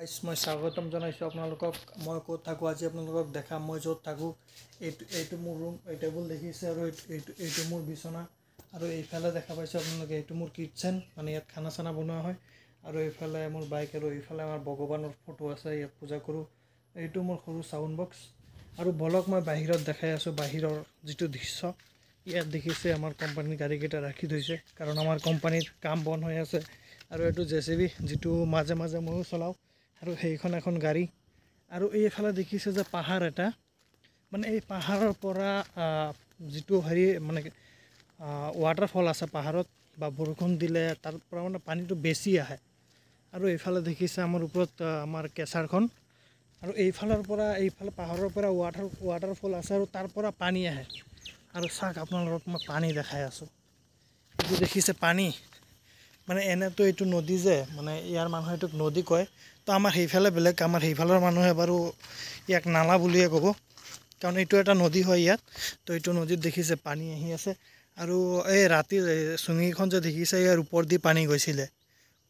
মই স্বাগতম জনাইছোঁ আপোনালোকক। মই ক'ত থাকোঁ আজি আপোনালোকক দেখাম। মই য'ত থাকোঁ এইটো মোৰ ৰুম, এই টেবুল দেখিছে, আৰু এইটো মোৰ বিচনা, আৰু এইফালে দেখা পাইছে আপোনালোকে এইটো মোৰ কিটচেন, মানে ইয়াত খানা চানা বনোৱা হয়। আৰু এইফালে মোৰ বাইক, আৰু এইফালে আমাৰ ভগৱানৰ ফটো আছে, ইয়াত পূজা কৰোঁ। এইটো মোৰ সৰু চাউণ্ড বক্স। আৰু বলক মই বাহিৰত দেখাই আছোঁ বাহিৰৰ যিটো দৃশ্য। ইয়াত দেখিছে আমাৰ কোম্পানীৰ গাড়ীকেইটা ৰাখি থৈছে, কাৰণ আমাৰ কোম্পানীত কাম বন্ধ হৈ আছে। আৰু এইটো JCB, যিটো মাজে মাজে ময়ো চলাওঁ, আৰু সেইখন এখন গাড়ী। আৰু এইফালে দেখিছে যে পাহাৰ এটা, মানে এই পাহাৰৰ পৰা যিটো মানে ৱাটাৰফল আছে পাহাৰত, বা বৰষুণ দিলে তাৰ পৰা মানে পানীটো বেছি আহে। আৰু এইফালে দেখিছে আমাৰ ওপৰত আমাৰ কেঁচাৰখন, আৰু এইফালে পাহাৰৰ পৰা ৱাটাৰফল আছে, আৰু তাৰ পৰা পানী আহে। আৰু চাওক আপোনালোকক মই পানী দেখাই আছোঁ। এইটো দেখিছে পানী, মানে এনেতো এইটো নদী যে, মানে ইয়াৰ মানুহে এইটোক নদী কয়। তো আমাৰ সেইফালে বেলেগ, আমাৰ সেইফালৰ মানুহে বাৰু ইয়াক নালা বুলিয়ে ক'ব, কাৰণ এইটো এটা নদী হয় ইয়াত। তো এইটো নদীত দেখিছে পানী আহি আছে। আৰু এই ৰাতি চুঙিখন যে দেখিছে, ইয়াৰ ওপৰত দি পানী গৈছিলে,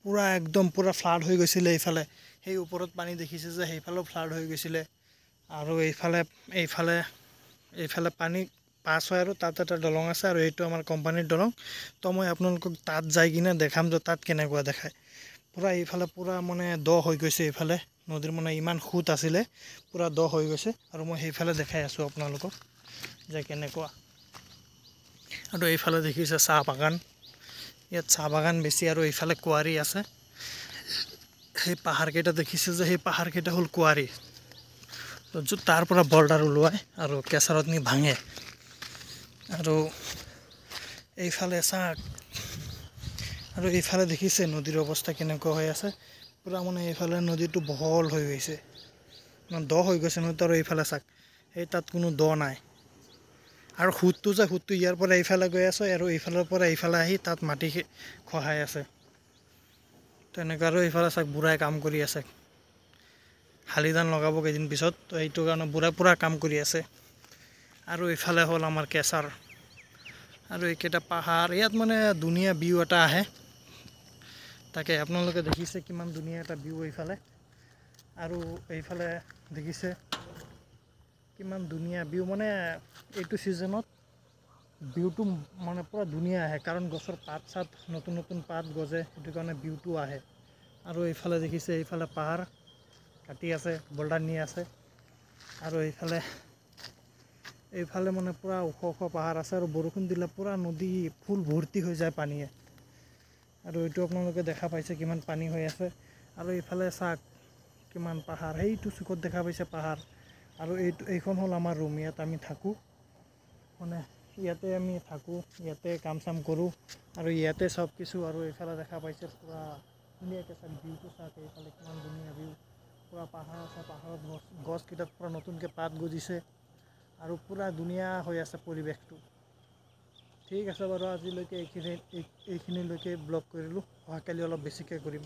পূৰা একদম পূৰা ফ্লাড হৈ গৈছিলে এইফালে। সেই ওপৰত পানী দেখিছে যে, সেইফালেও ফ্লাড হৈ গৈছিলে। আৰু এইফালে পানী পাছ হয়, আৰু তাত এটা দলং আছে, আৰু এইটো আমাৰ কোম্পানীৰ দলং। তো মই আপোনালোকক তাত যাই কিনে দেখাম যে তাত কেনেকুৱা দেখায়। পূৰা এইফালে পূৰা মানে দ হৈ গৈছে, এইফালে নদীৰ মানে ইমান সোঁত আছিলে, পূৰা দ হৈ গৈছে। আৰু মই সেইফালে দেখাই আছোঁ আপোনালোকক যে কেনেকুৱা। আৰু এইফালে দেখিছে চাহ বাগান, ইয়াত চাহ বাগান বেছি, আৰু এইফালে কুঁৱাৰী আছে। সেই পাহাৰকেইটা দেখিছে যে, সেই পাহাৰকেইটা হ'ল কুঁৱাৰী, তাৰ পৰা বল্ডাৰ ওলোৱাই আৰু কেঁচাৰত নি ভাঙে। আৰু এইফালে চাওক, আৰু এইফালে দেখিছে নদীৰ অৱস্থা কেনেকুৱা হৈ আছে। পূৰা মানে এইফালে নদীটো বহল হৈ গৈছে, মানে দ হৈ গৈছে নদীটো। আৰু এইফালে চাওক, সেই তাত কোনো দ নাই। আৰু সোঁতটো ইয়াৰ পৰা এইফালে গৈ আছে, আৰু এইফালৰ পৰা এইফালে আহি তাত মাটি খহাই আছে তেনেকুৱা। আৰু এইফালে চাওক, বুঢ়াই কাম কৰি আছে, শালি ধান লগাব কেইদিন পিছত, তো সেইটো কাৰণে বুঢ়াই পূৰা কাম কৰি আছে। আৰু এইফালে হ'ল আমাৰ কেঁচাৰ, আৰু এইকেইটা পাহাৰ, ইয়াত মানে ধুনীয়া ভিউ এটা আহে। তাকে আপোনালোকে দেখিছে কিমান ধুনীয়া এটা ভিউ এইফালে। আৰু এইফালে দেখিছে কিমান ধুনীয়া ভিউ, মানে এইটো ছিজনত ভিউটো মানে পূৰা ধুনীয়া আহে, কাৰণ গছৰ পাত চাত নতুন নতুন পাত গজে, সেইটো কাৰণে ভিউটো আহে। আৰু এইফালে দেখিছে, এইফালে পাহাৰ কাটি আছে, বল্ডাৰ নি আছে। আৰু এইফালে মানে পূৰা ওখ ওখ পাহাৰ আছে, আৰু বৰষুণ দিলে পূৰা নদী ফুল ভৰ্তি হৈ যায় পানীয়ে। আৰু এইটো আপোনালোকে দেখা পাইছে কিমান পানী হৈ আছে। আৰু এইফালে চাওক কিমান পাহাৰ, সেইটো চুকত দেখা পাইছে পাহাৰ। আৰু এইখন হ'ল আমাৰ ৰুম, ইয়াত আমি থাকোঁ, মানে ইয়াতে আমি থাকোঁ, ইয়াতে কাম চাম কৰোঁ, আৰু ইয়াতে চব কিছু। আৰু এইফালে দেখা পাইছে পূৰা ধুনীয়াকৈ চাওক ভিউটো, চাওক এইফালে কিমান ধুনীয়া ভিউ, পূৰা পাহাৰ আছে, পাহাৰত গছকেইটাত পূৰা নতুনকৈ পাত গজিছে, আৰু পূৰা ধুনীয়া হৈ আছে পৰিৱেশটো। ঠিক আছে বাৰু, আজিলৈকে এইখিনিলৈকে ব্লগ কৰিলোঁ, অহাকালি অলপ বেছিকৈ কৰিম।